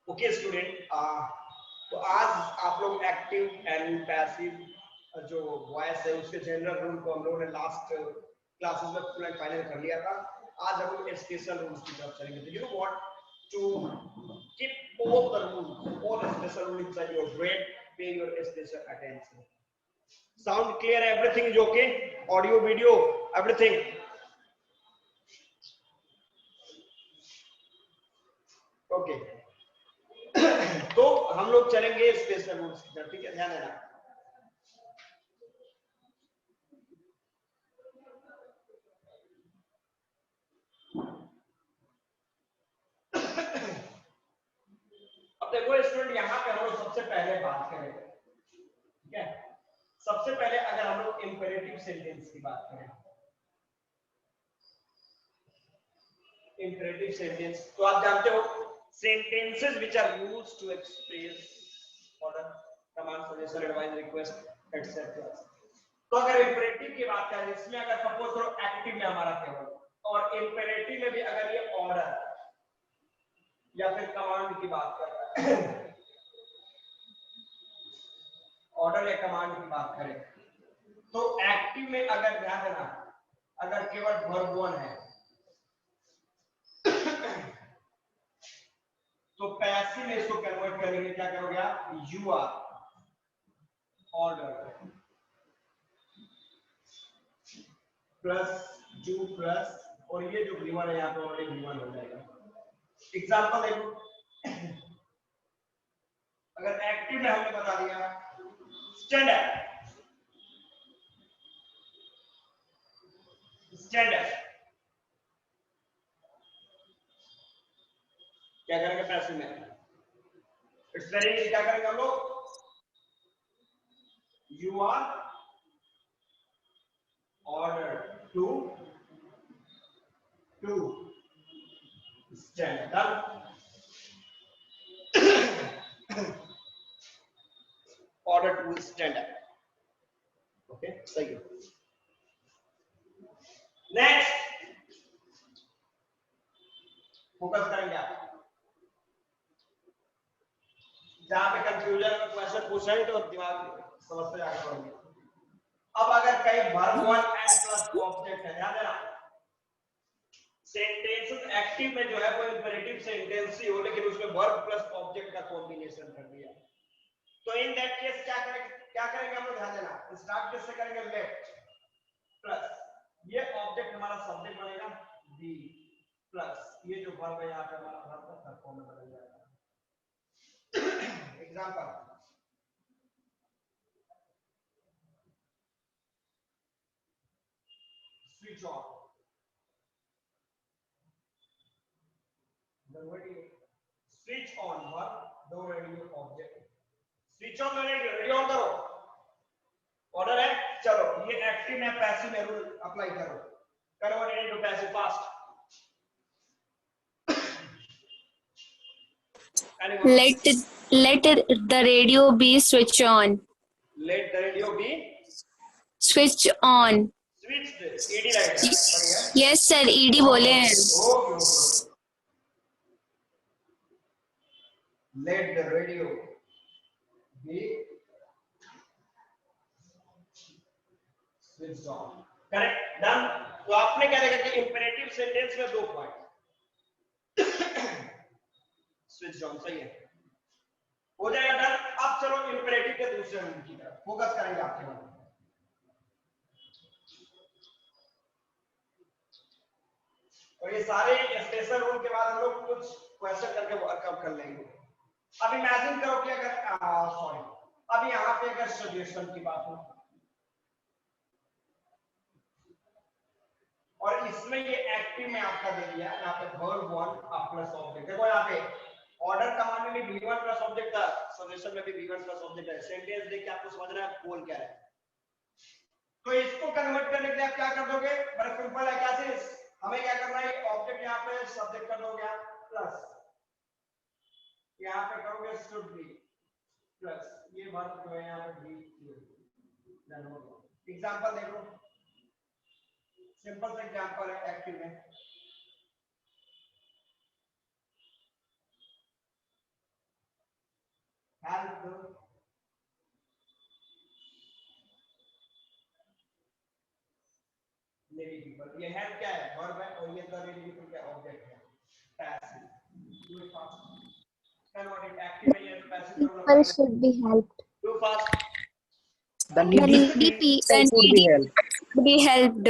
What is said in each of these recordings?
Okay student, तो आज आप लोग एक्टिव एंड पैसिव जो वॉइस है उसके जनरल रूल को हम लोगों ने लास्ट क्लासेस में फुल एंड फाइनल कर लिया था। आज हम लोग स्पेशल रूल्स की तरफ चलेंगे। तो you know what, to keep all the rules, all special rules inside your brain, pay your special attention. Sound clear? Everything is okay? Audio video everything okay? तो हम लोग चलेंगे स्पेशल रूल्स की तरफ, ठीक है? ध्यान देना। अब देखो स्टूडेंट, यहाँ पे हम लोग सबसे पहले बात करें, ठीक है? सबसे पहले अगर हम लोग इंपेरेटिव सेंटेंस की बात करें, इंपेरेटिव सेंटेंस, तो आप जानते हो sentences which are used to express order, command, suggestion, advice, request etcetera. तो अगर इंपेरेटिव की बात करें, इसमें अगर सपोज करो एक्टिव में हमारा केवल, और इंपेरेटिव में भी अगर ये ऑर्डर या फिर कमांड की बात कर रहा है, ऑर्डर या कमांड की बात करें, तो एक्टिव में अगर ध्यान देना, अगर केवल वर्ब वन है तो पैसिव में इसको कन्वर्ट करेंगे, क्या करोगे आप? You are order plus you plus, और ये जो गिवन है यहाँ पे ऑलरेडी गिवन हो जाएगा। एग्जांपल देखो, अगर एक्टिव में हमने बता दिया स्टैंडर्ड, स्टैंडर्ड, क्या करेंगे पैसिव में? It's very easy. क्या करेंगे हम लोग? You are order to standard, order to standard. Okay, सही है। नेक्स्ट फोकस करेंगे आप, जहां पे कंफ्यूजन में क्वेश्चन पूछेंगे तो दिमाग समझते आगे बढ़ेंगे। अब अगर कहीं verb one and plus object है, ध्यान देना, सेंटेंस एक्टिव में जो है वो इंपेरेटिव सेंटेंस ही हो, लेकिन उसमें वर्ब प्लस ऑब्जेक्ट का कॉम्बिनेशन कर दिया, तो इन दैट केस क्या करेंगे हम लोग? ध्यान देना, स्टार्ट किससे करेंगे? लेफ्ट प्लस ये ऑब्जेक्ट हमारा सब्जेक्ट बनेगा बी, प्लस ये जो वर्ब है यहाँ पे हमारा वर्ब का फॉर्म में बदल जाएगा। Example, switch on, the radio, switch on verb, the radio object, switch on the radio, radio on करो, ऑर्डर है। चलो ये एक्टिव में पैसिव में रूल अप्लाई करो, convert it into passive fast. Let the radio be switch on. Let the radio be Switch on. switched, ed right है? Yes sir, ed बोले हैं। Okay, let the radio be switched on, correct, done. तो आपने क्या देखा कि imperative sentence में दो पॉइंट, स्विच ऑन, सही है, हो जाएगा, डन। अब चलो इंपेरेटिव के दूसरे रूल की तरफ फोकस करेंगे आपके बाद। और ये सारे स्पेशल रूल के बाद हम लोग कुछ क्वेश्चन करके वर्कआउट कर लेंगे। अब इमेजिन करो कि अगर सॉरी, अब यहाँ पे अगर सजेशन की बात हो और इसमें ये एक्टिव में आपका दे दिया, यहाँ पे वर्ब वन प्लस ऑब्जेक्ट, देखो यहाँ पे ऑर्डर कमांड में भी v1 प्लस ऑब्जेक्ट था, सजेशन में भी v1 प्लस ऑब्जेक्ट है। सेंटेंस देख के आपको समझना है गोल क्या है। तो इसको कन्वर्ट करने के लिए आप क्या कर दोगे? बड़ा सिंपल है, क्या चीज हमें क्या करना है? ऑब्जेक्ट यहाँ पे सब्जेक्ट कर दोगे आप प्लस, यहाँ पे करोगे शुड बी प्लस ये वर्ब जो है यहाँ पे बी, डन हो गया। एग्जांपल देखो, सिंपल सा एग्जांपल है एक्टिव में, दो। लेडी पीपल, ये हेल्प क्या है, वर्ब है, और ये द लेडी पीपल क्या ऑब्जेक्ट है, passive. Do it fast, convert it active में, ये पैसिव करूंगा People पहले। should be helped. Do fast. The The needy the people should be needy helped. should be helped.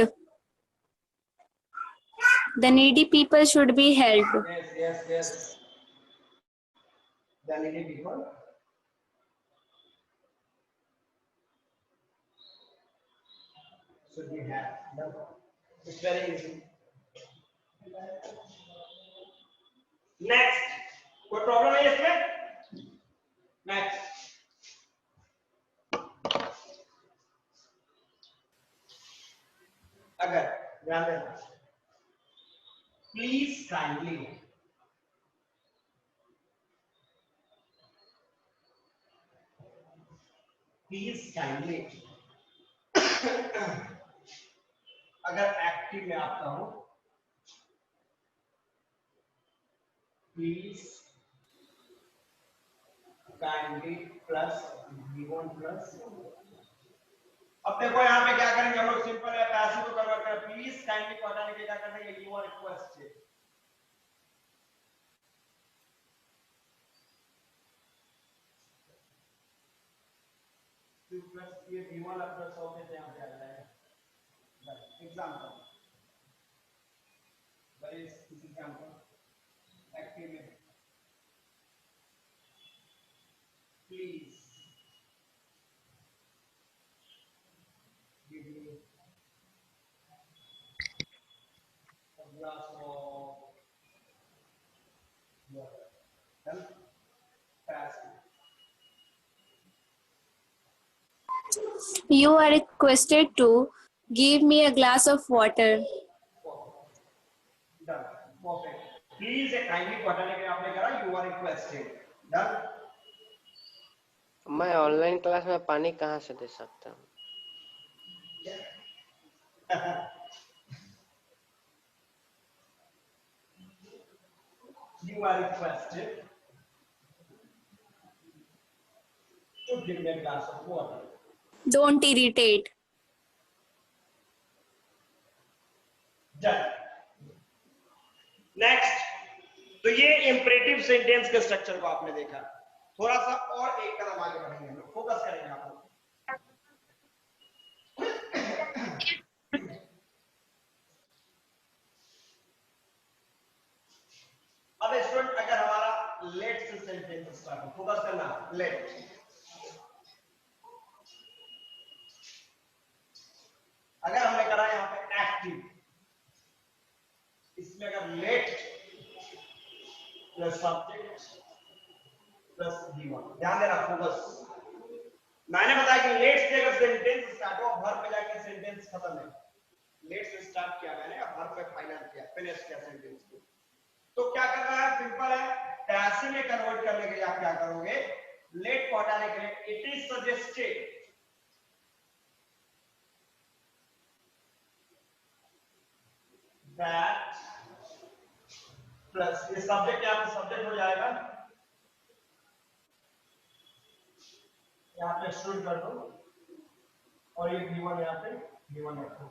The needy people should be helped. Yes. The needy people should be helped. No. It's very easy. Next, कोई problem है इसमें? Next. अगर ध्यान देना, please kindly, please kindly, अगर active में आपका हो, please kindly plus V1 plus. अब देखो यहाँ पे क्या करेंगे हम लोग, सिंपल है, पैसिव को कन्वर्ट कर, प्लीज काइंडली को हटाने के क्या करना है, यूर रिक्वेस्ट है। प्लस ये V1 प्लस ऑब्जेक्ट यहाँ पे आ जाएगा। Example, what is this example? Active में please give me a glass of water. Then passive. You are requested to give me a glass of water. Done. Perfect. Please kindly को हटाने के लिए आपने करा you are requested. Done. मैं online class में पानी कहाँ से दे सकता हूँ? You are requested to give me a glass of water. Don't irritate. Done. Next, तो ये इंपरेटिव सेंटेंस के स्ट्रक्चर को आपने देखा, थोड़ा सा और एक कदम आगे बढ़ेंगे हम लोग, फोकस करेंगे आप लोग। अब स्टूडेंट, अगर हमारा लेट से सेंटेंस स्टार्ट हो, फोकस करना, लेट। अगर हमने करा यहाँ पे एक्टिव, इसमें अगर late plus subject plus V1, ध्यान देना, फोकस। मैंने बताया कि लेट से अगर सेंटेंस स्टार्ट हो, वर्ब पे जाके सेंटेंस खत्म है। लेट से स्टार्ट किया मैंने, अब वर्ब पे फाइनल किया, फिनिश किया सेंटेंस को। तो क्या करना है, सिंपल है, पैसिव में कन्वर्ट करने के लिए आप क्या करोगे, लेट को हटाने के लिए it is suggested that plus, ये सब्जेक्ट यहाँ पे सब्जेक्ट हो जाएगा, यहाँ पे स्टूडेंट कर दो, और ये V1 यहाँ पे V1 रखो।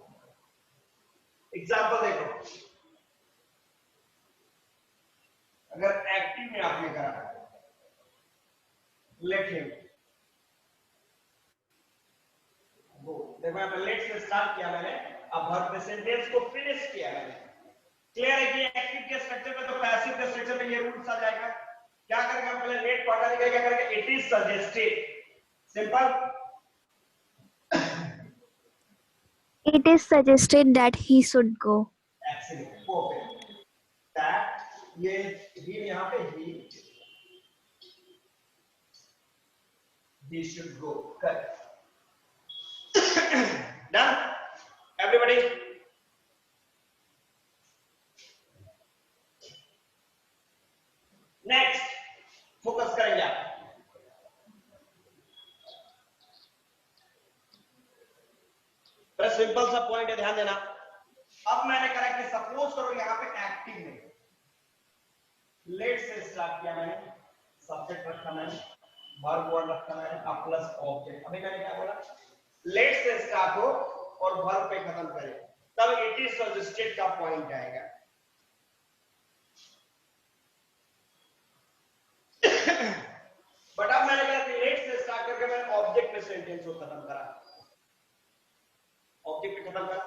एग्जाम्पल देखो, अगर एक्टिव में आपने करा लेट हिम गो, देखो यहाँ पे लेट से स्टार्ट किया मैंने, अब वर्ब पे सेंटेंस को फिनिश किया मैंने। क्लियर है कि एक्टिव के स्ट्रक्चर में तो पैसिव के स्ट्रक्चर में ये रूल्स आ जाएगा। क्या करेंगे हम, पहले लेट को हटाने के लिए क्या करेंगे, it is suggested, simple. It is suggested that he should go. Excellent, perfect. That ये ही यहाँ पे he should go, correct. Done, everybody. Next, focus करेंगे आप। सिंपल सा पॉइंट है, ध्यान देना। अब मैंने करा कि सपोज करो यहाँ पे एक्टिव में लेट से स्टार्ट किया मैंने, सब्जेक्ट रखा मैंने वर्ब वन रखा मैंने अब प्लस ऑब्जेक्ट। अभी मैंने क्या बोला, लेट से स्टार्ट हो और वर्ब पे खत्म करे, तब इट इज सजेस्टेड का पॉइंट आएगा। बट अब मैंने कहा लेट से स्टार्ट करके मैंने ऑब्जेक्ट पे सेंटेंस को खत्म करा, ऑब्जेक्ट पे खत्म करा,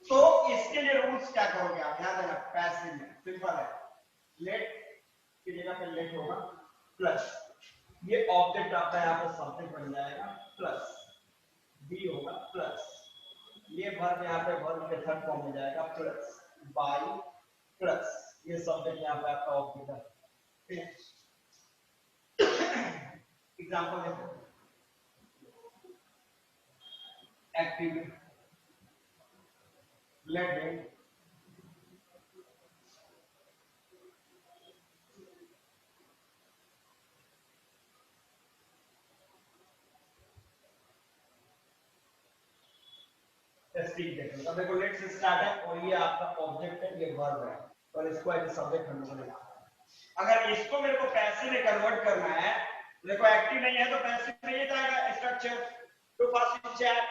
तो इसके लिए रूल्स क्या करोगे आप, ध्यान देना। पैसिव में सिंपल है, लेट की जगह पे लेट होगा प्लस, ये ऑब्जेक्ट आपका यहाँ पे सब्जेक्ट बन जाएगा प्लस, बी होगा प्लस, ये वर्ब यहाँ पे वर्ब के थर्ड फॉर्म में जाएगा प्लस, बाय प्लस, ये सब्जेक्ट यहाँ पे आपका ऑब्जेक्ट है। एग्जांपल देखो, एक्टिव लेट में टेस्टिंग देखो, अब देखो लेट से स्टार्ट है और ये आपका ऑब्जेक्ट है, ये वर्ब है और इसको एज सब्जेक्ट हम लोगों ने, अगर इसको मेरे को पैसिव में कन्वर्ट करना है, देखो एक्टिव नहीं है तो पैसिव में ये जाएगा स्ट्रक्चर। तो first chat,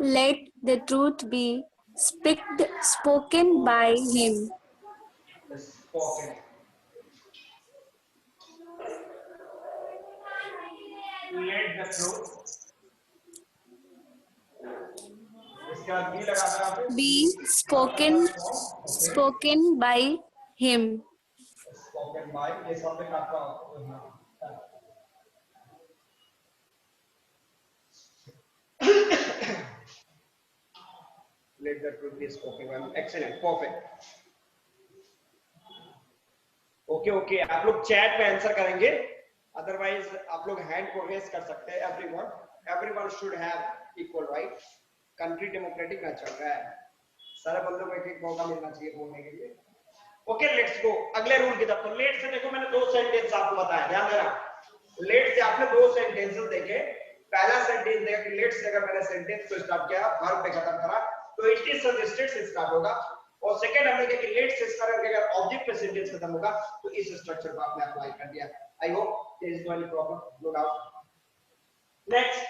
Let the truth be spoken by him. Spoken, let the truth, इसके बाद बी लगा दो आप, Be spoken by him. Spoken by, ये सब्जेक्ट आपका let the truth be spoken by, excellent, perfect, okay okay. आप लोग chat पे आंसर करेंगे, अदरवाइज आप लोग हैंड को रेज कर सकते हैं। Everyone should have equal right, country democratic ना चल रहा है, सारे बंदों को एक एक मौका मिलना चाहिए बोलने के लिए। ओके लेट्स गो अगले रूल की तरफ। तो लेट से देखो मैंने दो सेंटेंस आपको बताया, ध्यान देना। लेट से आपने दो सेंटेंसेस देखे, पहला सेंटेंस देखा कि लेट से अगर मैंने सेंटेंस को स्टार्ट किया वर्ब पे खत्म करा तो इट इज सजेस्टेड से स्टार्ट होगा, और सेकंड हमने कहा कि लेट से स्टार्ट करके अगर ऑब्जेक्ट पे सेंटेंस खत्म होगा तो इस स्ट्रक्चर को आपने अप्लाई कर दिया। I hope there is no any problem, no doubt. Next,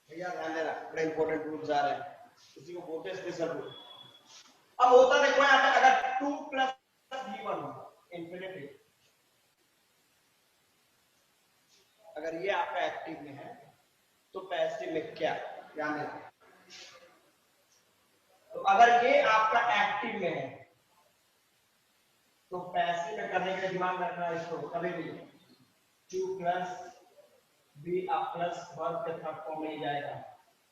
भैया ध्यान देना, बड़े इंपॉर्टेंट रूल्स आ रहे हैं, किसी को बोलते हैं स्पेशल रूल। अब होता देखो यहाँ पे अगर 2 प्लस v1 हो इंफिनिटी, अगर ये आपका एक्टिव में है तो पैसिव में क्या, ध्यान देना। तो अगर ये आपका एक्टिव में है तो पैसिव में करने के लिए दिमाग रखना है इसको कभी भी 2 प्लस बी आप प्लस वर्ब के थर्ड फॉर्म में ही जाएगा,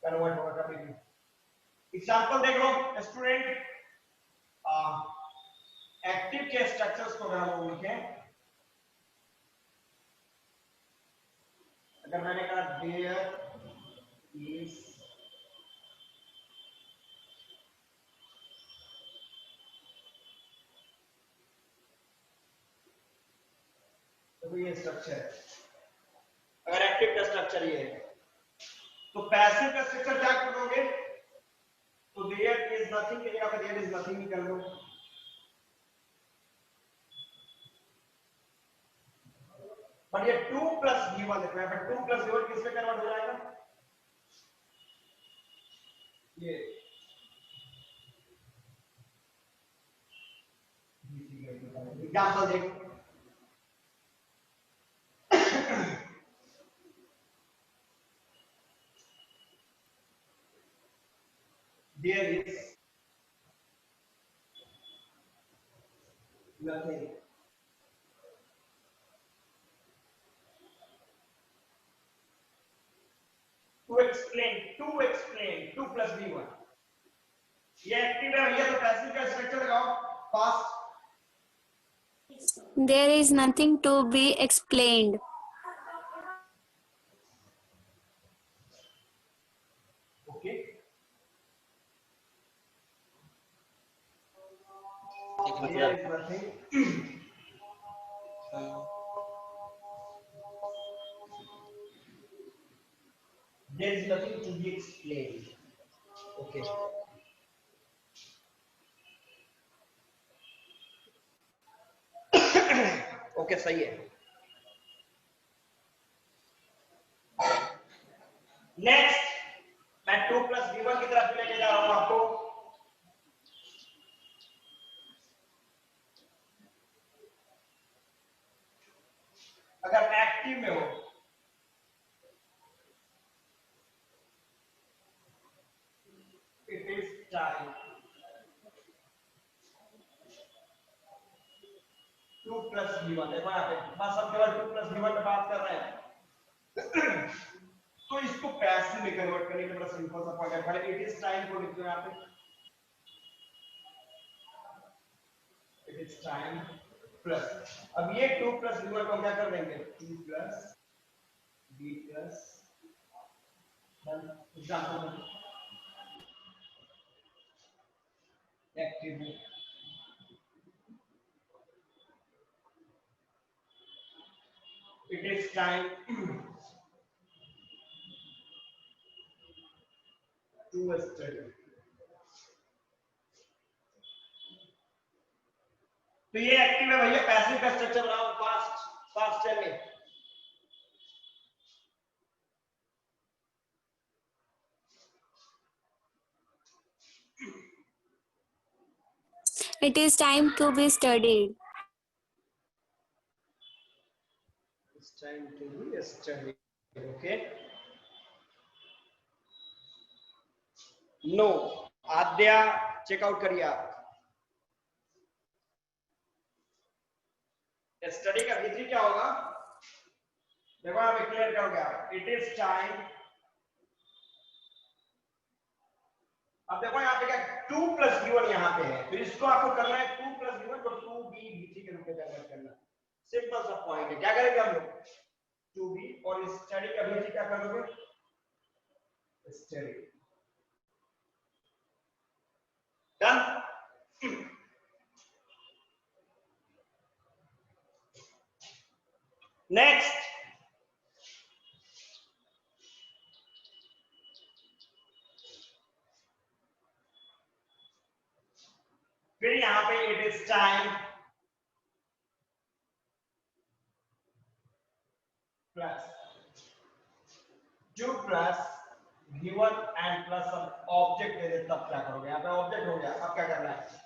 कन्वर्ट होगा कभी भी। एग्जांपल देख लो स्टूडेंट, एक्टिव के स्ट्रक्चर्स को अगर हम लोग लिखें, अगर मैंने कहा देयर इज तो ये स्ट्रक्चर है, अगर एक्टिव का स्ट्रक्चर ये है तो पैसिव का स्ट्रक्चर क्या करोगे, तो देयर इज नथिंग की जगह पे देयर इज नथिंग ही कर लो। पर ये 2 प्लस v1 देखो यहाँ पे 2 प्लस v1 किस में कन्वर्ट हो जाएगा, ये एग्जांपल देखो, there is nothing to explain 2 plus v1, ये एक्टिव है भैया तो पैसिव का स्ट्रक्चर लगाओ fast. There is nothing to be explained. Okay there is nothing there is nothing to be explained, okay okay सही है। नेक्स्ट मैं 2 प्लस v1 की तरफ लेके जा रहा हूं आपको। अगर एक्टिव में हो it is time 2 plus v1। देखो यहाँ पे बस हम केवल 2 प्लस v1 पे बात कर रहे हैं तो इसको पैसिव में कन्वर्ट करने के बड़ा सिंपल सा पॉइंट है। पहले इट इज टाइम को लिख दो यहाँ पे, इट इज टाइम प्लस, अब ये 2 प्लस v1 को क्या कर देंगे 2 plus v plus example active it is time to study। तो ये एक्टिव है भैया, पैसिव का स्ट्रक्चर बनाओ फास्ट फास्ट चलिए। It is time to be studied. It's time to be studied, okay? No, आद्या चेकआउट करिए आप। स्टडी का v3 क्या होगा, देखो आप क्लियर करोगे आप, इट इज टाइम। अब देखो यहाँ पे क्या 2 प्लस v1 यहाँ पे है, तो इसको आपको करना है 2 प्लस v1 को 2b v3 के रूप में कन्वर्ट करना। सिंपल सा पॉइंट है, क्या करेंगे हम लोग 2b और स्टडी का v3 क्या कर दोगे स्टडी। डन। नेक्स्ट फिर यहां पे it is time plus 2 plus v1 and plus object दे दे, तब क्या करोगे, यहाँ पे ऑब्जेक्ट हो गया, अब क्या करना है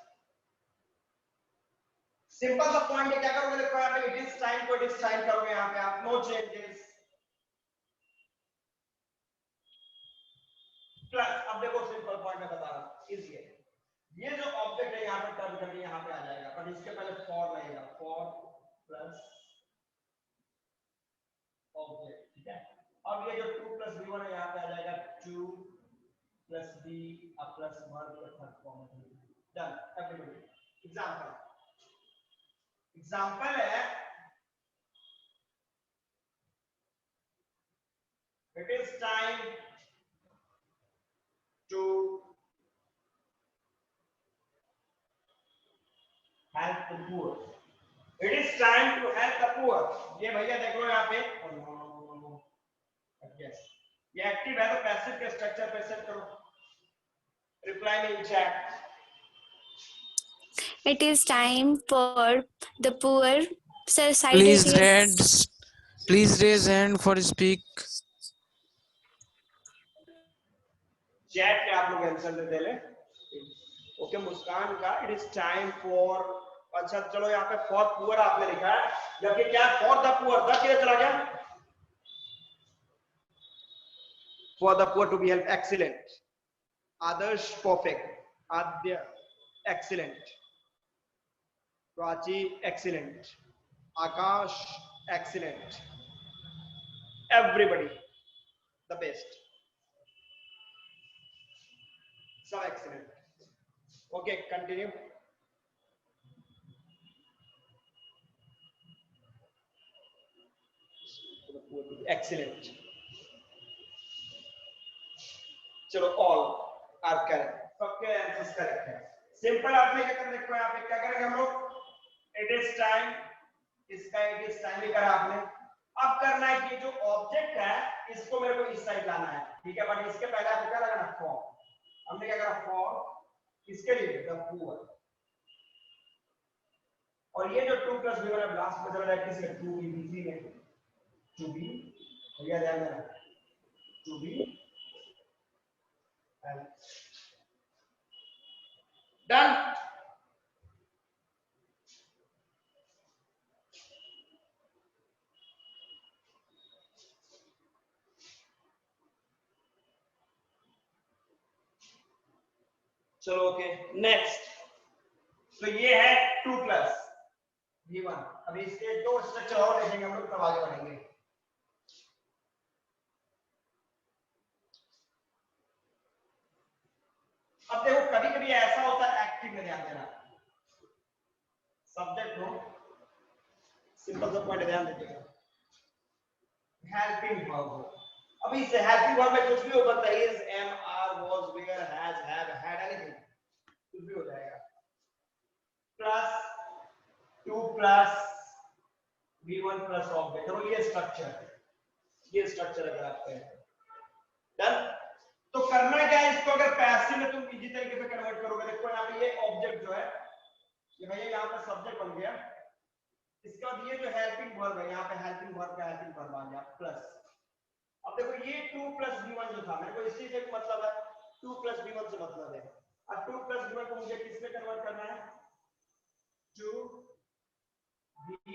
सिंपल सा पॉइंट है, क्या करोगे देखो यहाँ पे इट इज टाइम को इट इज टाइम करोगे, यहाँ पे आप नो चेंजेस प्लस। अब देखो सिंपल पॉइंट मैं बता रहा हूं इजी है, ये जो ऑब्जेक्ट है यहाँ पे टर्न करके यहाँ पे आ जाएगा, पर इसके पहले फॉर लगेगा, फॉर प्लस ऑब्जेक्ट, ठीक है। अब ये जो 2 प्लस v1 है यहाँ पे आ जाएगा 2 प्लस b अब प्लस 1 का थर्ड फॉर्म है। Done everybody. एग्जांपल है it is time to help the poor, it is time to help the poor. ये भैया देख लो यहाँ पे यस ये एक्टिव है तो पैसिव के स्ट्रक्चर पे सेट करो, रिप्लाई में इन chat. It is time for the poor society. Please raise hand for speak. Chat पे आप लोग आंसर दे ले। ओके मुस्कान का इट इज टाइम फॉर, अच्छा चलो यहाँ पे फॉर पुअर आपने लिखा है, जबकि क्या फॉर द पुअर, द किधर चला गया, for the poor to be help, excellent. Adarsh perfect, Adya excellent, Prachi excellent, Akash excellent, everybody the best, सब एक्सीलेंट। Okay continue. एक्सीलेंट, चलो ऑल आर करेक्ट, सबके आंसर्स करेक्ट है। सिंपल आपने क्या कर देखो यहाँ पे क्या करेंगे हम लोग, इट इज टाइम, इसका इट इज टाइम ही करा आपने। अब करना है कि जो ऑब्जेक्ट है इसको मेरे को इस साइड लाना है, ठीक है, बट इसके पहले आपको क्या लगाना फॉर। हमने क्या करा फॉर किसके लिए द पुअर, और ये जो 2 प्लस बी वाला लास्ट में चल रहा है किसके 2b b3 में 2b भैया ध्यान देना 2b डन। चलो ओके नेक्स्ट, तो ये है 2 प्लस v1। अभी इसके 2 स्ट्रक्चर और देखेंगे हम लोग, तब आगे बढ़ेंगे। अब देखो कभी कभी ऐसा होता है एक्टिव में, ध्यान देना सब्जेक्ट हो, सिंपल सा पॉइंट ध्यान दीजिएगा, हेल्पिंग वर्ब हो। अभी इस हेल्पिंग वर्ब में कुछ भी हो सकता है, is am are was were has have had anything, कुछ भी हो जाएगा। Plus 2 plus v1 plus object, और ये स्ट्रक्चर अगर आप कहें डन। तो करना क्या है इसको, अगर पैसिव में तुम इजी तरीके से कन्वर्ट करोगे, देखो यहाँ पे ये ऑब्जेक्ट जो है ये भैया यहाँ पे सब्जेक्ट बन गया, इसका ये जो हेल्पिंग वर्ब है यहाँ पे हेल्पिंग वर्ब का हेल्पिंग वर्ब आ गया प्लस। अब देखो ये 2 प्लस v1 जो था, मेरे को इसी से मतलब है 2 प्लस v1 से मतलब है, अब 2 प्लस v1 को मुझे किसमें कन्वर्ट करना है 2b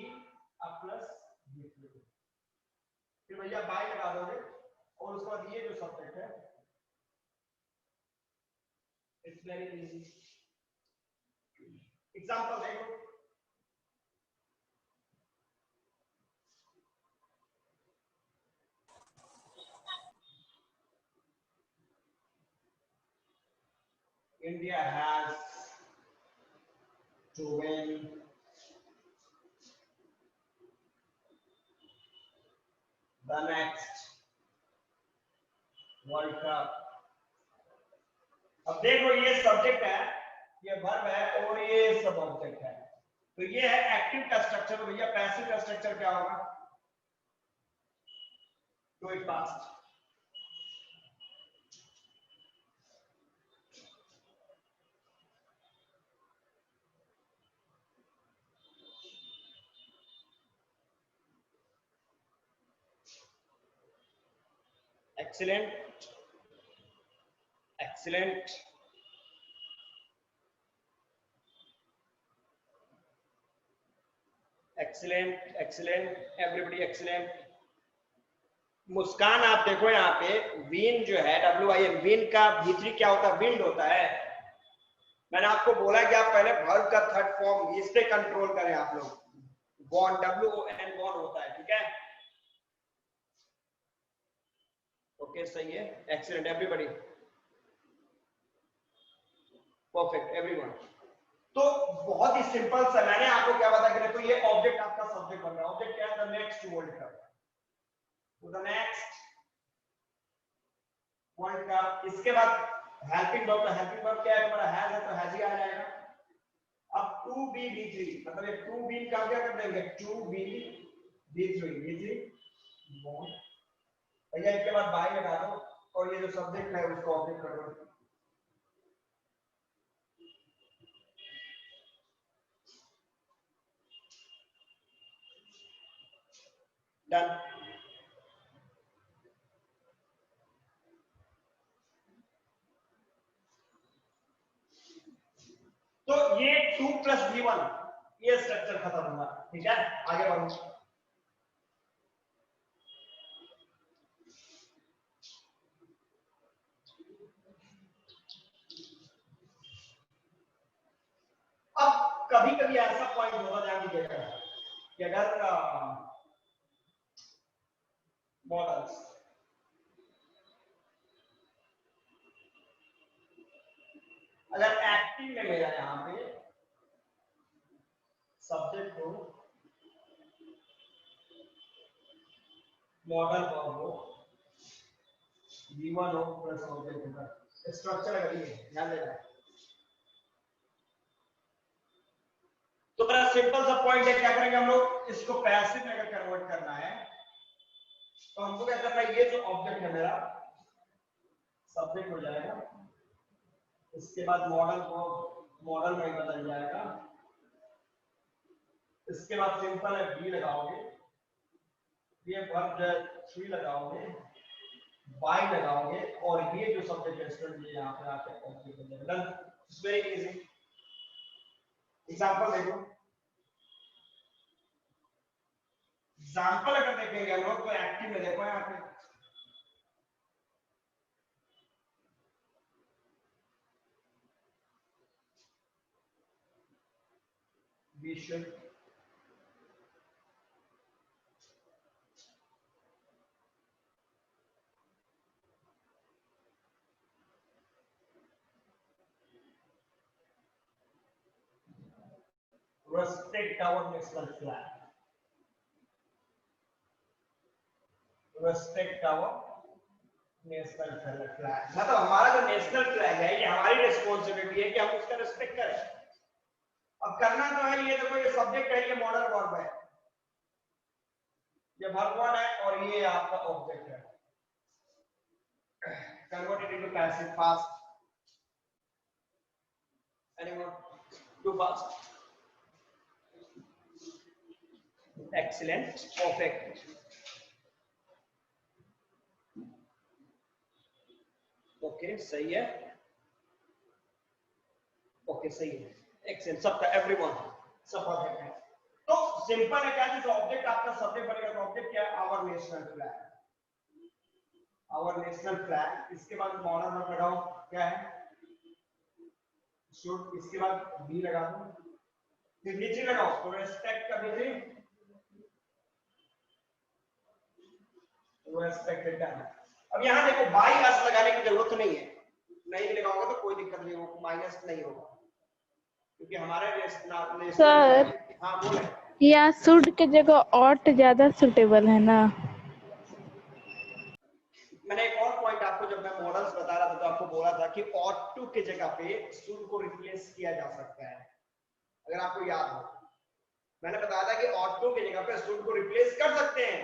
प्लस v3, फिर भैया बाय लगा दोगे और उसके बाद ये जो सब्जेक्ट है इट्स वेरी इजी। एग्जांपल देखो, India has to win the next World Cup। अब देखो ये सब्जेक्ट है, ये वर्ब है और ये सब ऑब्जेक्ट है, तो ये है एक्टिव का स्ट्रक्चर। तो भैया पैसिव का स्ट्रक्चर क्या होगा, do it fast. Excellent excellent excellent excellent everybody excellent. Muskan आप देखो यहाँ पे विन जो है WIN, विन का भीतरी क्या होता है विंड होता है। मैंने आपको बोला कि आप पहले वर्ब का थर्ड फॉर्म इस पे कंट्रोल करें आप लोग, वॉन WON वॉन होता है, ठीक है ओके सही है एक्सीलेंट एवरीबॉडी परफेक्ट एवरीवन। तो बहुत ही सिंपल सा मैंने आपको क्या बताया कि देखो ये ऑब्जेक्ट आपका सब्जेक्ट बन रहा है, ऑब्जेक्ट क्या है the next world cup, the next world cup. इसके बाद हेल्पिंग वर्ब, तो हेल्पिंग वर्ब क्या है तुम्हारा हैज है तो हैज ही आ जाएगा। अब 2b b3 मतलब ये 2b का क्या कर देंगे 2b b3 भैया इसके बाद बाय लगा दो और ये जो सब्जेक्ट है उसको ऑब्जेक्ट कर दो। डन। तो ये 2 प्लस v1 ये स्ट्रक्चर खत्म हुआ, ठीक है आगे बढ़ो। अब कभी कभी ऐसा पॉइंट होगा ध्यान दीजिएगा कि अगर मॉडल्स अगर एक्टिव में मेरा यहाँ पे सब्जेक्ट हो मॉडल वर्ब हो v1 हो प्लस ऑब्जेक्ट होगा, स्ट्रक्चर अगर ये ध्यान देना। तो बड़ा सिंपल सा पॉइंट है, क्या करेंगे हम लोग इसको पैसिव में अगर कन्वर्ट करना है तो हमको क्या करना है, ये जो ऑब्जेक्ट है मेरा सब्जेक्ट हो जाएगा इसके बाद मॉडल को मॉडल में बदल जाएगा। इसके बाद सिंपल है बी लगाओगे, ये वर्ब जो 3 लगाओगे, बाय लगाओगे और ये जो सब्जेक्ट है स्टूडेंट ये यहाँ पे आके ऑब्जेक्ट हो जाएगा। Done, it's very easy. Example देखो, एग्जांपल अगर देखेंगे हम लोग तो एक्टिव में देखो यहाँ पे we should respect our national flag. Respect our national flag. मतलब हमारा जो नेशनल फ्लैग है ये हमारी रिस्पॉन्सिबिलिटी है कि हम उसका रिस्पेक्ट करें। अब करना तो है, ये देखो ये सब्जेक्ट है, ये मॉडल वर्ब है, ये वर्ब वन है और ये आपका ऑब्जेक्ट है। Convert it into passive fast. Anyone too fast? Excellent, perfect. Okay सही है, ओके सही है, एक्सेलेंट, सबका एवरीवन सब परफेक्ट है। तो सिंपल है क्या, जो ऑब्जेक्ट आपका सब्जेक्ट बनेगा तो ऑब्जेक्ट क्या है, our national flag, our national flag. इसके बाद मॉडल में लगाओ क्या है, शुड, इसके बाद बी लगा दो, फिर नीचे लगाओ तो रेस्पेक्ट का नीचे रेस्पेक्टेड करना। अब यहाँ देखो बाई अस लगाने की जरूरत नहीं है, नहीं लगाओगे तो कोई दिक्कत नहीं होगा, माइनस नहीं होगा क्योंकि हमारे सर हाँ बोले यहाँ शुड के जगह ऑट ज्यादा सुटेबल है ना। मैंने एक और पॉइंट आपको जब मैं मॉडल्स बता रहा था तो आपको बोला था कि ऑट टू के जगह पे शुड को रिप्लेस किया जा सकता है। अगर आपको याद हो मैंने बताया था कि ऑट टू की जगह पे शुड को रिप्लेस कर सकते हैं,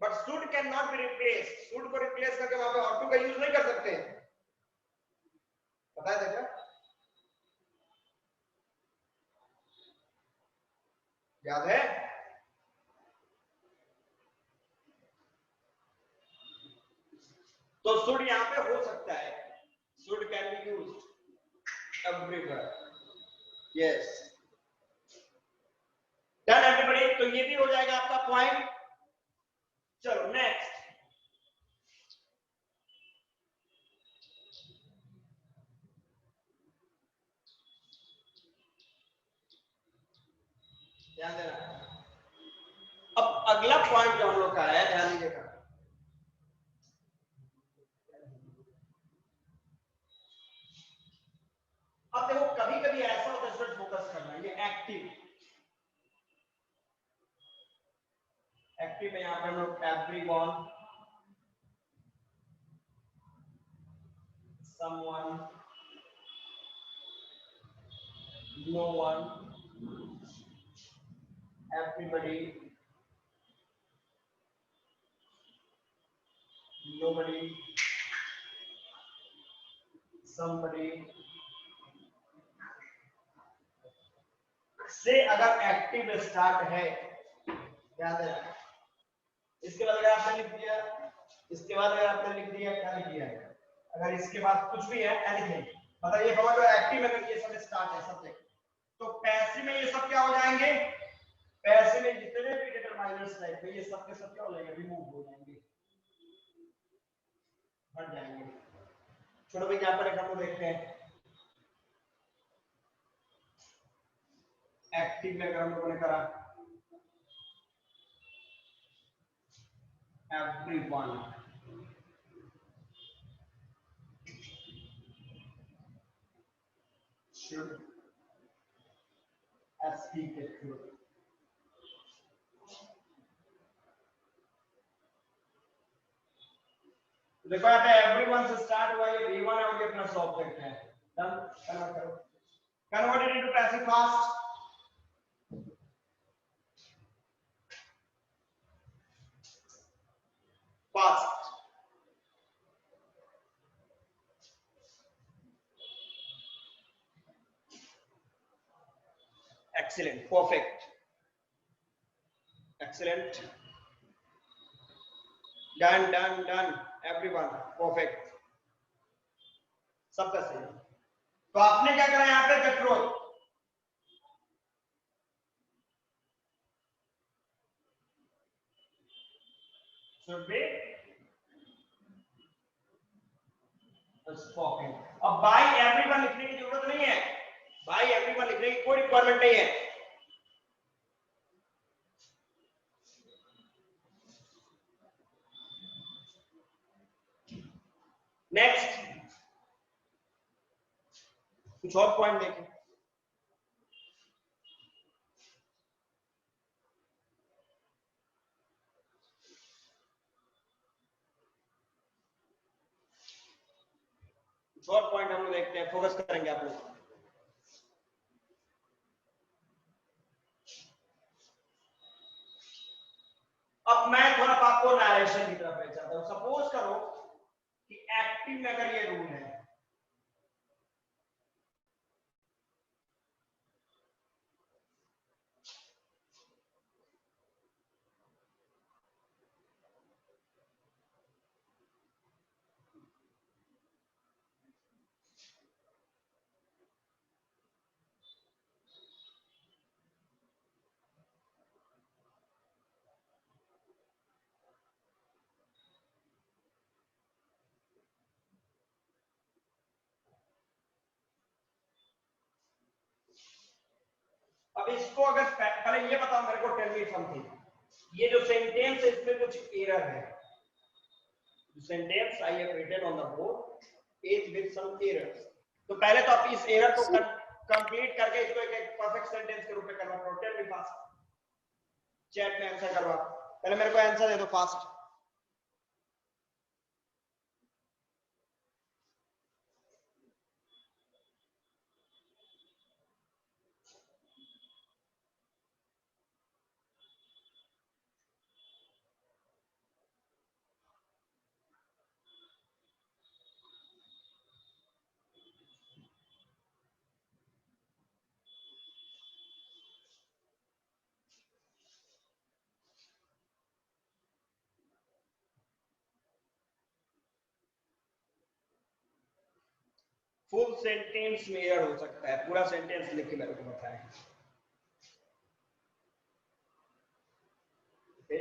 but should can not be replace. Should को रिप्लेस करके वहां पे ऑट टू का यूज नहीं कर सकते, पता है क्या? याद है? तो शुड यहां पे हो सकता है, should can be used everywhere. Yes, done everybody. तो ये भी हो जाएगा आपका पॉइंट। चलो नेक्स्ट, ध्यान देना। अब अगला पॉइंट जो हम लोग का है, ध्यान दीजिएगा। अब देखो कभी कभी ऐसा होता है, स्टूडेंट फोकस करना, ये एक्टिव, एक्टिव में यहां पे हम लोग everyone, someone, no one, everybody, nobody, somebody से अगर एक्टिव स्टार्ट है, याद है? इसके बाद अगर आपने लिख दिया, इसके बाद अगर आपने लिख दिया, क्या लिख दिया है, अगर इसके बाद कुछ भी है एनीथिंग, मतलब ये समझ लो एक्टिव अगर ये सब स्टार्ट है सब्जेक्ट, तो पैसिव में ये सब क्या हो जाएंगे, पैसिव में जितने भी डिटरमाइनर्स टाइप है ये सब के सब क्या हो जाएंगे, रिमूव हो जाएंगे, हट जाएंगे। छोड़ो भाई, यहाँ पर एक हम देखते हैं एक्टिव में अगर हम लोगों ने करा everyone, should speak the truth, देखो यहाँ पे everyone से स्टार्ट हुआ, ये v1 है और ये प्लस ऑब्जेक्ट है। डन, कन्वर्ट करो, convert it into passive fast. Fast excellent, perfect, excellent, done everyone, perfect, सबका सही। तो आपने क्या करा यहाँ पे जटरोज, should be spoken। अब by everyone लिखने की जरूरत नहीं है, by everyone लिखने की कोई रिक्वायरमेंट नहीं है। नेक्स्ट कुछ और पॉइंट देखें। कुछ और पॉइंट हम लोग देखते हैं, फोकस करेंगे आप लोग। अब मैं थोड़ा आपको नरेशन की तरफ ले जाता हूं। सपोज करो कि एक्टिव में अगर ये रूल है, अब इसको अगर पहले ये बताओ मेरे को, टेल मी समथिंग, ये जो सेंटेंस है इसमें कुछ एरर है, sentence I have written on the board is with some errors. तो पहले तो आप इस एरर को कंप्लीट करके इसको एक परफेक्ट सेंटेंस के रूप में कन्वर्ट करो। टेल मी फास्ट, चैट में आंसर करो आप, पहले मेरे को आंसर दे दो फास्ट। फुल सेंटेंस में एरर हो सकता है, पूरा सेंटेंस लिख के मेरे को बताएं। ओके,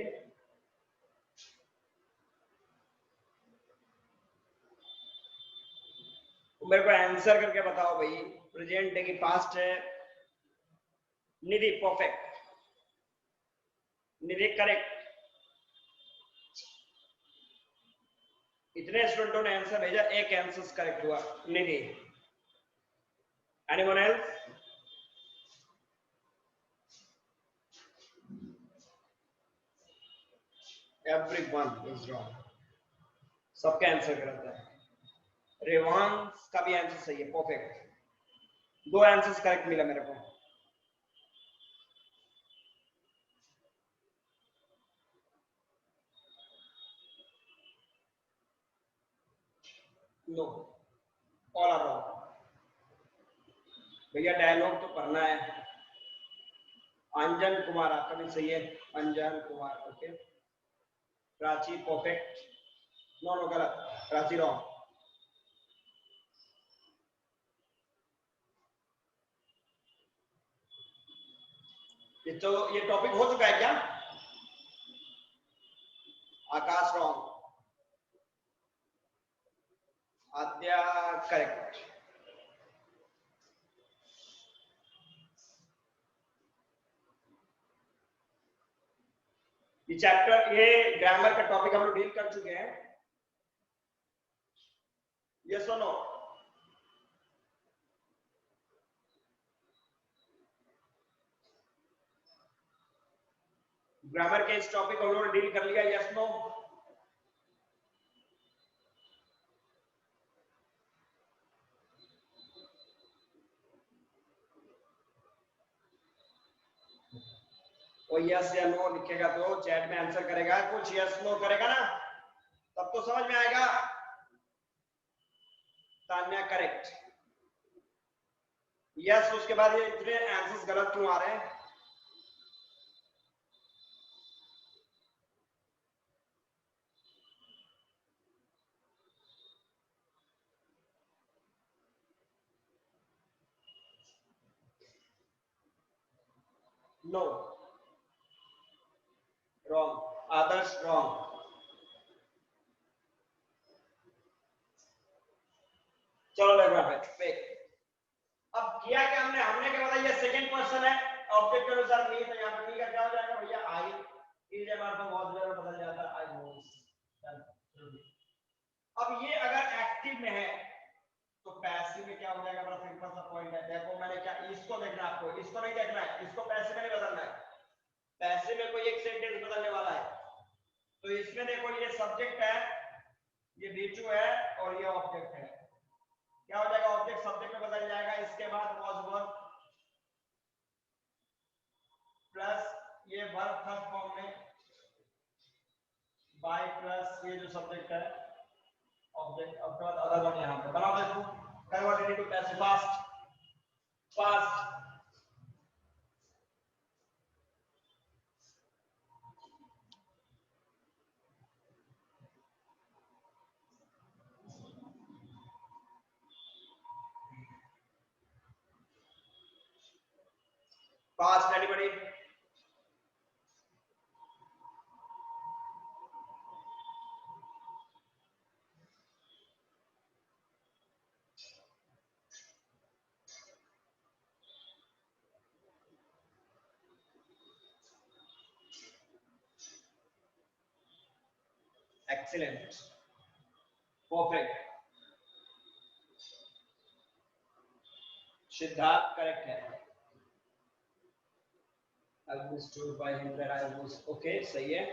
मेरे को आंसर करके बताओ भाई। प्रेजेंट है कि पास्ट है? Nidhi perfect, Nidhi correct. इतने स्टूडेंटों ने आंसर भेजा, एक आंसर करेक्ट हुआ, Nidhi. Anyone else? Everyone is wrong, सबका आंसर गलत है। रेवांश का भी आंसर सही है, परफेक्ट। दो आंसर्स करेक्ट मिला मेरे को। No, all are wrong. भैया डायलॉग तो पढ़ना है। अंजन कुमार आपका भी सही है, Anjan Kumar, okay. Prachi perfect, no no गलत, प्राची रॉन्ग। ये टॉपिक हो चुका है क्या? Akash wrong, Adya correct. ये चैप्टर, ये ग्रामर का टॉपिक हम लोग डील कर चुके हैं। यस और नो? ग्रामर के इस टॉपिक को हम लोग डील कर लिया, यस नो? और यस या नो लिखेगा तो चैट में आंसर करेगा, कुछ यस नो करेगा ना, तब तो समझ में आएगा। तान्या करेक्ट, यस, उसके बाद ये इतने आंसर्स गलत क्यों आ रहे हैं? नो, रॉन्ग, आदर्श रॉन्ग। चलो देखो अब किया क्या हमने, हमने क्या बताया, ये सेकंड पर्सन है, ऑब्जेक्ट के अनुसार मी, तो यहाँ पे मी का क्या हो जाएगा भैया, आई। इज हमारे पास बहुत ज्यादा बदल जाता है, आई वॉज। अब ये अगर एक्टिव में है तो पैसिव में क्या हो जाएगा, बड़ा सिंपल सा पॉइंट है। देखो मैंने क्या, इसको देखना है आपको, इसको नहीं देखना है, इसको पैसिव में नहीं बदलना है। पैसिव में कोई एक सेंटेंस बदलने वाला है, तो इसमें देखो ये सब्जेक्ट है, ये B2 है और ये ऑब्जेक्ट है। क्या हो जाएगा, ऑब्जेक्ट सब्जेक्ट में बदल जाएगा। इसके बाद वाज वर्ब प्लस ये वर्ब थर्ड फॉर्म में, बाय प्लस ये जो सब्जेक्ट है ऑब्जेक्ट, अब के बाद अदर वन यहां पे बना देखो, convert into passive, fast fast. Fast anybody? Excellent, perfect. Siddharth correct है। I was told by him that I was okay, सही है।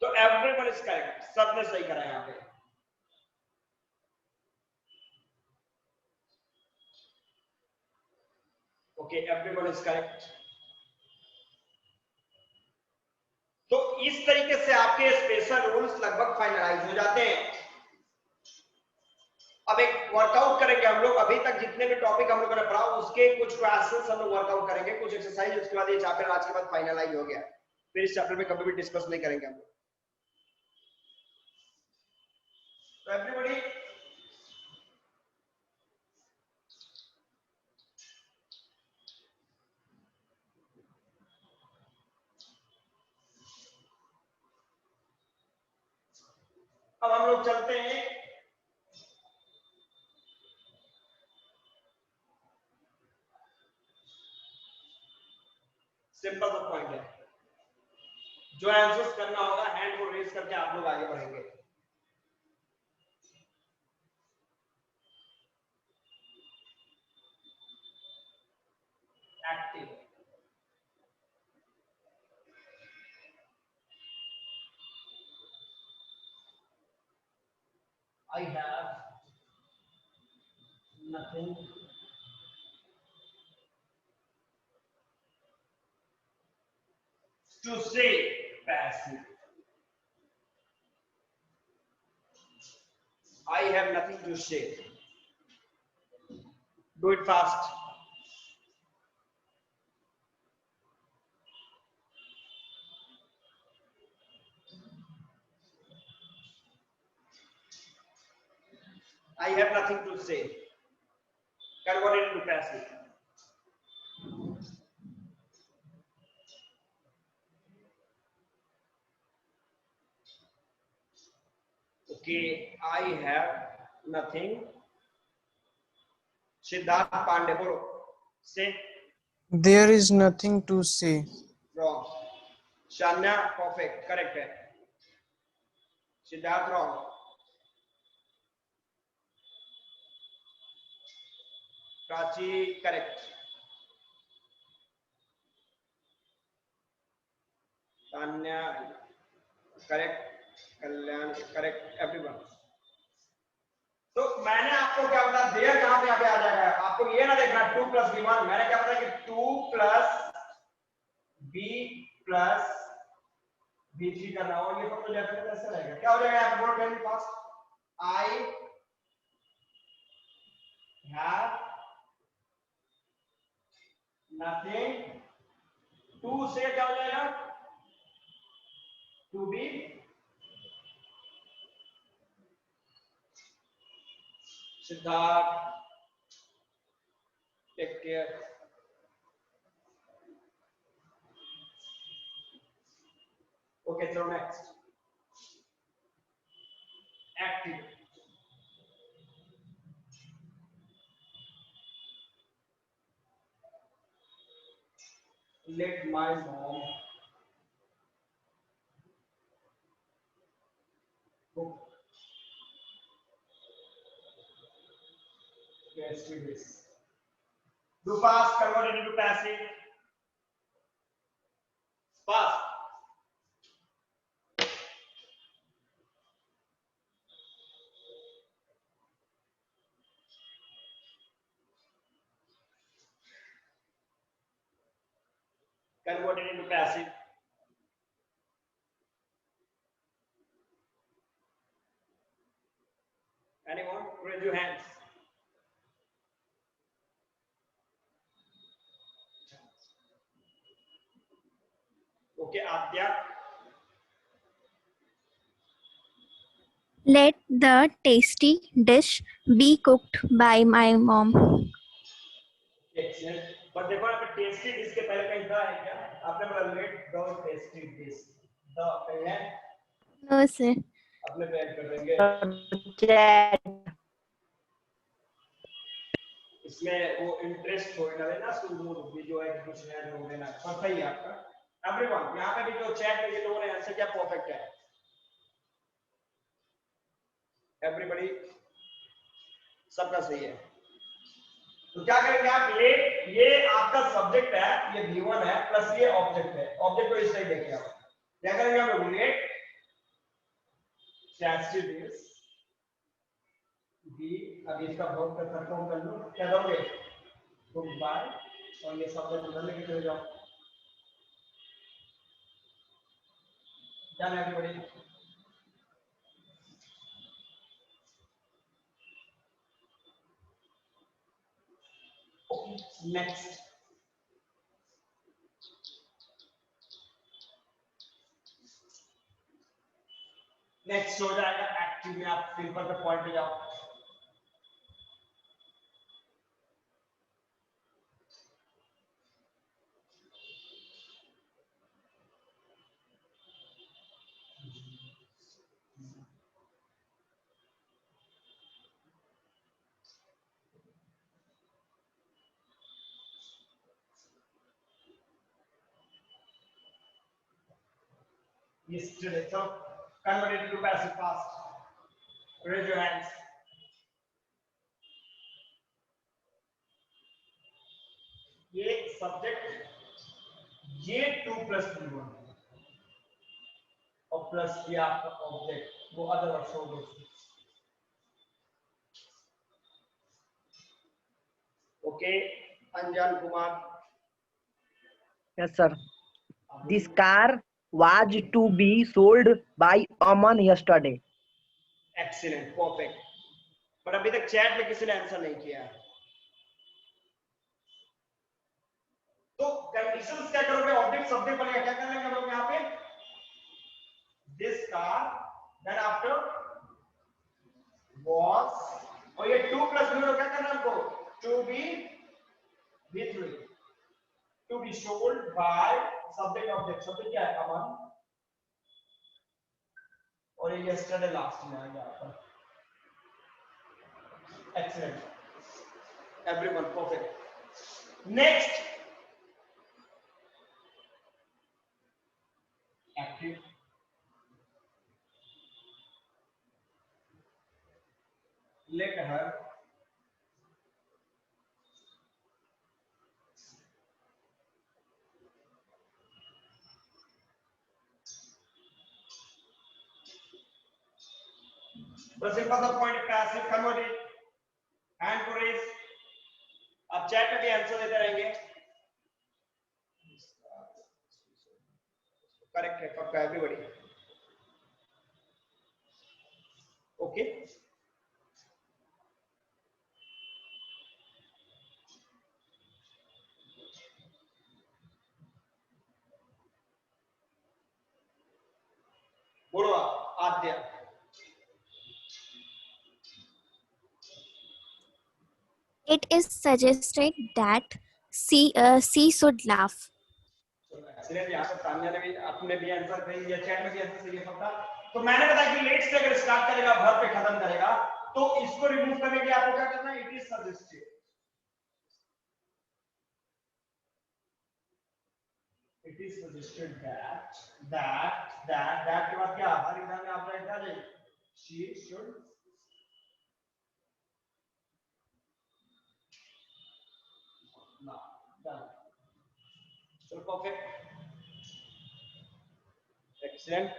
तो everyone is correct, सबने सही करा यहाँ पे। Okay, everyone is correct. तो इस तरीके से आपके स्पेशल रूल्स लगभग फाइनलाइज हो जाते हैं। अब एक वर्कआउट करेंगे हम लोग, अभी तक जितने भी टॉपिक हम लोगों ने पढ़ा उसके कुछ क्वेश्चंस हम लोग वर्कआउट करेंगे, कुछ एक्सरसाइज, उसके बाद ये चैप्टर आज के बाद फाइनलाइज हो गया। फिर इस चैप्टर में कभी भी डिस्कस नहीं करेंगे हम लोग। तो एवरीबॉडी अब हम लोग चलते हैं सिंपल सा पॉइंट है, जो आंसर्स करना होगा हैंड को रेज करके आप लोग आगे बढ़ेंगे। Active, I have nothing to say, passive, I have nothing to say, do it fast, I have nothing to say, convert it into passive. Okay, I have nothing. Siddharth Pandey, bolo. Say. There is nothing to say. Wrong. Shanya, perfect, correct है. Siddharth wrong. Prachi correct. Tanya correct. कल्याण correct, everyone. तो मैंने आपको क्या बताया, there कहां पे यहाँ पे आ जाएगा, आपको ये ना देखना 2 + b1, मैंने क्या बताया कि 2 + b + b3 करना हो, ये तो जैसे कैसे रहेगा, क्या हो जाएगा यहाँ पे, बोलो tell me fast. I have nothing, to say क्या हो जाएगा, to be, Siddharth, take care. Okay चलो next, active. Let my mom cook vegetables. Do past converted into passive. Past. Converted into passive. Anyone? Raise your hands. Okay, Adya. Let the tasty dish be cooked by my mom. Excellent. But देखो यहाँ पे tasty dish के पहले कहीं the है क्या? आपने बोला let the tasty dish, the कहीं है? No, sir. अपने पे ऐड कर देंगे। इसमें वो इंटरेस्ट हो ना लेना, सुमूर भी जो है कुछ है लोग लेना, पर सही है आपका। एवरीवन, यहाँ पे भी जो चैट में ये लोगों ने आंसर किया परफेक्ट है। एवरीबॉडी, सबका सही है। तो क्या करेंगे आप, लेट, ये आपका सब्जेक्ट है, ये V1 है प्लस ये ऑब्जेक्ट है, ऑब्जेक्ट को इस साइड लेके आओ। क्या करेंगे हम लोग, लेट टेस्टी डिश बी, अब इसका बहुत परफॉर्म कर लो, क्या दोगे, गुड बाय, और ये सब्जेक्ट उधर लेके चले जाओ। Done everybody. नेक्स्ट, नेक्स्ट हो जाएगा एक्टिव में, आप सिंपल पे पॉइंट पे जाओ। Yesterday, so convert it to passive fast. Raise your hands. ये सब्जेक्ट, ये 2 प्लस V1 और प्लस ये आपका ऑब्जेक्ट, वो अदर वर्ड शो दो। Okay, Anjan Kumar. Yes, sir. This car was to be sold by Aman yesterday. Excellent, perfect. पर अभी तक चैट में किसी ने आंसर नहीं किया है, तो कंडीशंस क्या करोगे, ऑब्जेक्ट सब्जेक्ट बनेगा, क्या करना है हम लोग यहाँ पे, this car, then after was, और ये 2 प्लस V1 क्या करना है हमको, to be V3, to be sold by subject object, subject क्या है, अमन, और ये यस्टरडे लास्ट में आ गया आपका। Excellent everyone, perfect. Next, active. Let her बस सिंपल सा पॉइंट, पैसिव कन्वर्टेड, हैंड को रेज। आप चैट में भी आंसर देते रहेंगे, करेक्ट है पक्का एवरीबॉडी। ओके, आद्य It is suggested that C should laugh. Excellent. यहाँ पे तान्या ने भी अपने भी आंसर सही दिया, चैट में भी आंसर सही है सबका। तो मैंने बताया कि लेट से अगर स्टार्ट करेगा वर्ब पे खत्म करेगा तो इसको रिमूव करने के लिए आपको क्या करना है, it is suggested. It is suggested that के बाद क्या हर एग्जाम में आपका क्या जाएगी, शी शुड ना डन। चलो perfect, excellent.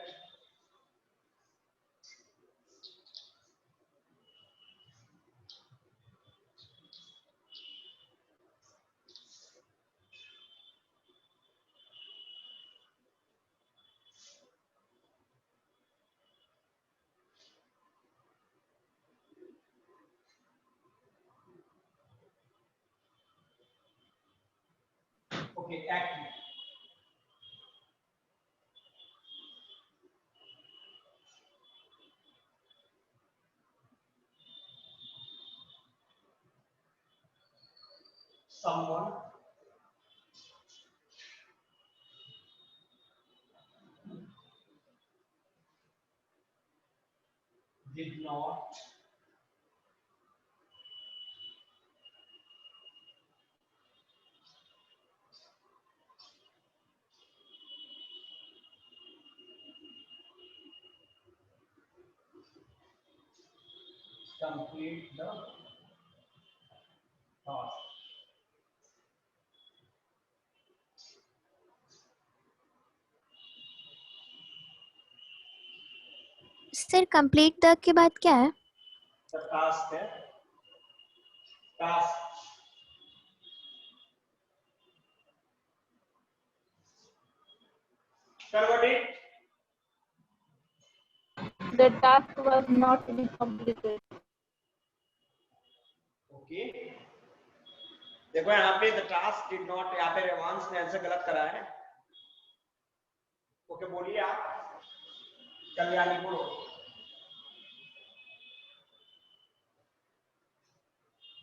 Okay act someone did not complete the task। Sir complete the के बाद क्या है? द टास्क है, task convert it। The task was not to be completed. Okay देखो यहाँ पे द टास्क डिड नॉट, यहाँ पे रेवांश ने आंसर गलत करा है। ओके बोलिए आप, कल्याणी बोलो।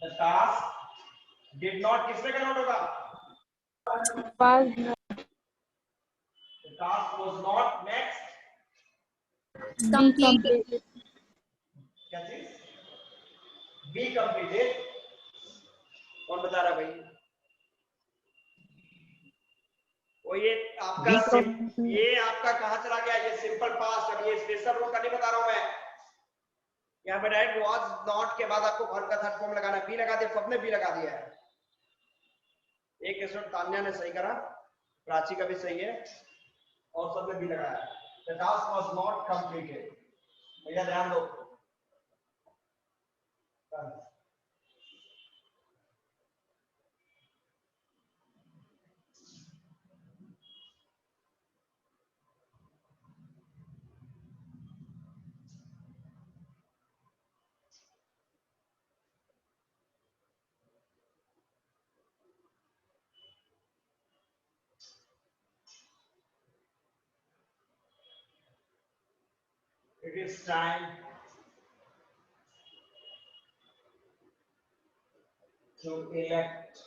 द टास्क डिड नॉट किससे कन्वर्ट होगा, Was the task was not next be completed. क्या चीज, बी कंप्लीटेड। कौन बता रहा भाई, वो ये आपका ये आपका कहां चला गया, ये सिंपल पास्ट। अब ये स्पेशल रूल का नहीं बता रहा हूं मैं, यहाँ पे डायरेक्ट वाज नॉट के बाद आपको वर्ब का थर्ड फॉर्म लगाना है। बी लगा दिया, सबने बी लगा दिया है। एक स्टूडेंट तान्या ने सही करा, प्राची का भी सही है और सबने बी लगाया। The task was not completed. भैया ध्यान दो, it is time to elect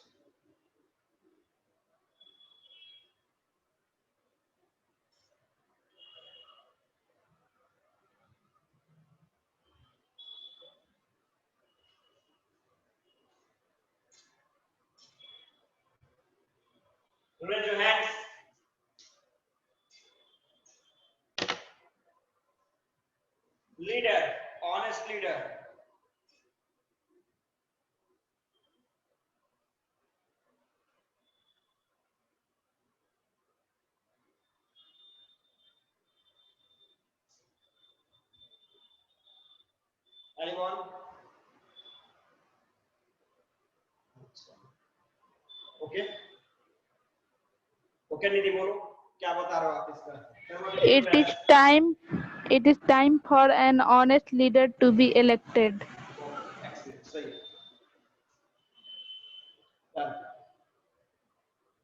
raise your hands। Leader, honest leader, anyone? Okay okay Nidhi बोलो, क्या बता रहे हो आप इसका? It is time for an honest leader to be elected. Excellent, सही है। Done.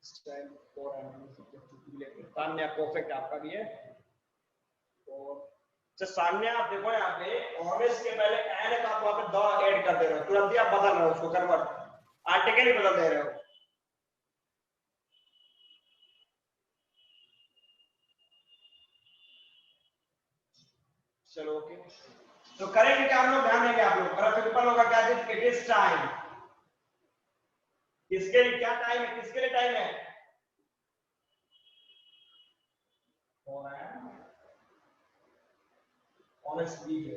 It's time for an honest leader to be elected। Tanya perfect आपका भी है। और तो सामने आप देखो यहाँ पे ऑनेस्ट के पहले एन का आप वहां पे द ऐड कर दे रहे हो, तुरंत ही आप बदल रहे हो उसको, कन्वर्ट आर्टिकल ही बदल दे रहे हो। चलो ओके, तो करेंगे क्या हम लोग, ध्यान देंगे आप लोग। मेरा सिंपल होगा क्या, इट इज टाइम, किसके लिए क्या टाइम है, किसके लिए टाइम है, ऑनेस्ट बी है,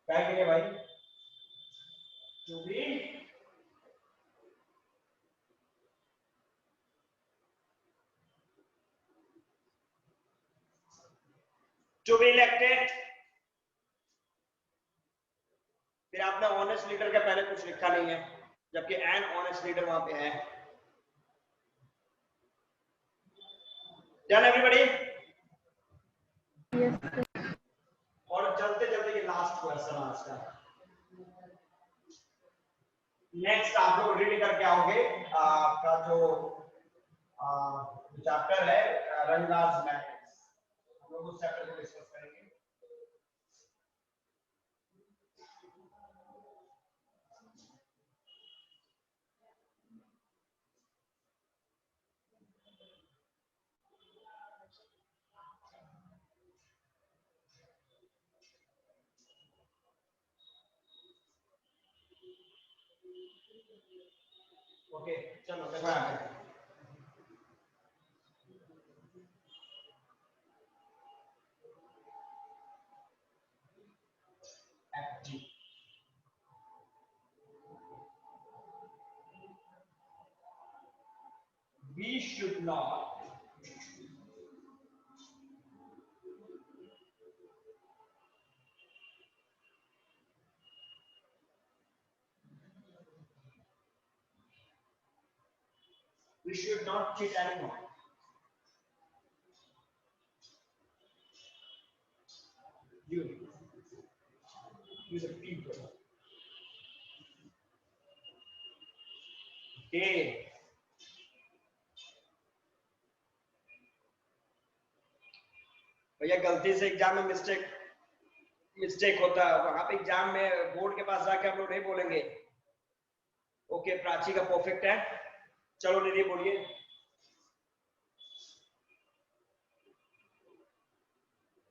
क्या के लिए भाई, टू बी इलेक्टेड। फिर आपने ऑनेस्ट लीडर के पहले कुछ लिखा नहीं है, जबकि एन ऑनेस्ट लीडर वहां पे है। Done everybody? Yes, sir. और चलते चलते ये लास्ट क्वेश्चन आज का। नेक्स्ट आप लोग रीड करके आओगे आपका जो चैप्टर है रंगास मैट्रिक्स, हम लोग उस चैप्टर को डिस्कस करेंगे। ओके चलो देखो यहाँ पे FG we should not cheat anyone. You the people. Okay. भैया गलती से एग्जाम में मिस्टेक होता है, वहां पे एग्जाम में बोर्ड के पास जाके हम लोग नहीं बोलेंगे ओके प्राची का परफेक्ट है। चलो निधि बोलिए।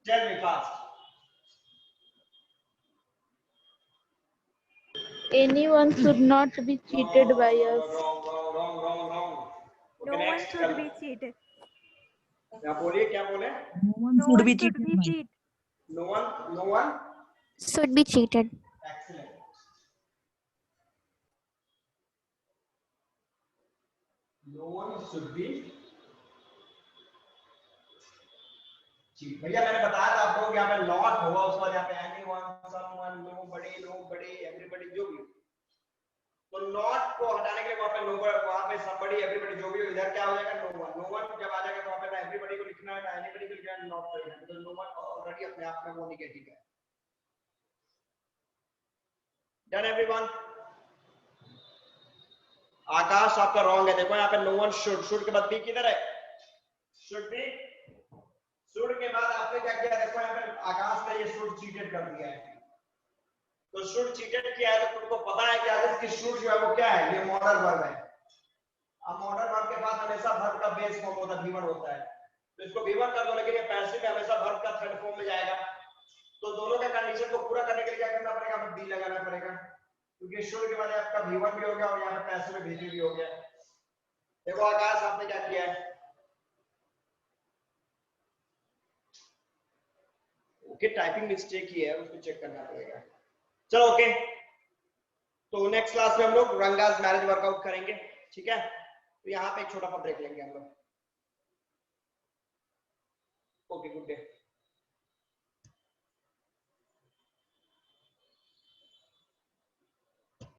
Tell me fast. Anyone should not be cheated by us. Wrong. Okay, No one next. should be cheated. क्या बोलिए, क्या बोले? No one should be cheated. No one Should be cheated. excellent. No one should be cheat। भैया मैंने बताया था आप लोग, यहाँ पे नॉट होगा, उसके बाद यहाँ पे anyone, someone, nobody, everybody, जो भी। तो नॉट को हटाने के लिए वहाँ पे nobody, वहाँ पे somebody, everybody जो भी हो, इधर क्या हो जाएगा no one जब आ जाएगा तो वहाँ पे ना everybody को लिखना है ना anybody को लिखना है, नॉट को लिखना है, तो no one ऑलरेडी अपने आप में वो नेगेटिव है। Done everyone? आकाश आपका रॉन्ग है, देखो यहाँ पे no one should के बाद बी किधर है, should be, should के बाद आपने क्या किया, देखो यहाँ पे आकाश ने ये should चीटेड कर दिया है, तो should चीटेड किया है तो तुमको पता है कि आगे की should जो है वो क्या है, ये मॉडल वर्ब है। अब मॉडल वर्ब के बाद हमेशा वर्ब का बेस फॉर्म होता है, V1 होता है, तो इसको V1 कर दो, लेकिन ये पैसिव में हमेशा वर्ब का थर्ड फॉर्म में जाएगा, तो दोनों के कंडीशन को पूरा करने के लिए क्या करना पड़ेगा, हमें बी लगाना पड़ेगा, क्योंकि should के बाद आपका V1 भी हो गया और यहाँ पे पैसिव में VP भी हो गया। देखो आकाश आपने क्या किया है, ओके टाइपिंग मिस्टेक ही है, उसको चेक करना पड़ेगा। चलो ओके, तो नेक्स्ट क्लास में हम लोग रंगास मैरिज वर्कआउट करेंगे, ठीक है? तो यहाँ पे एक छोटा सा ब्रेक लेंगे हम लोग। Okay good day.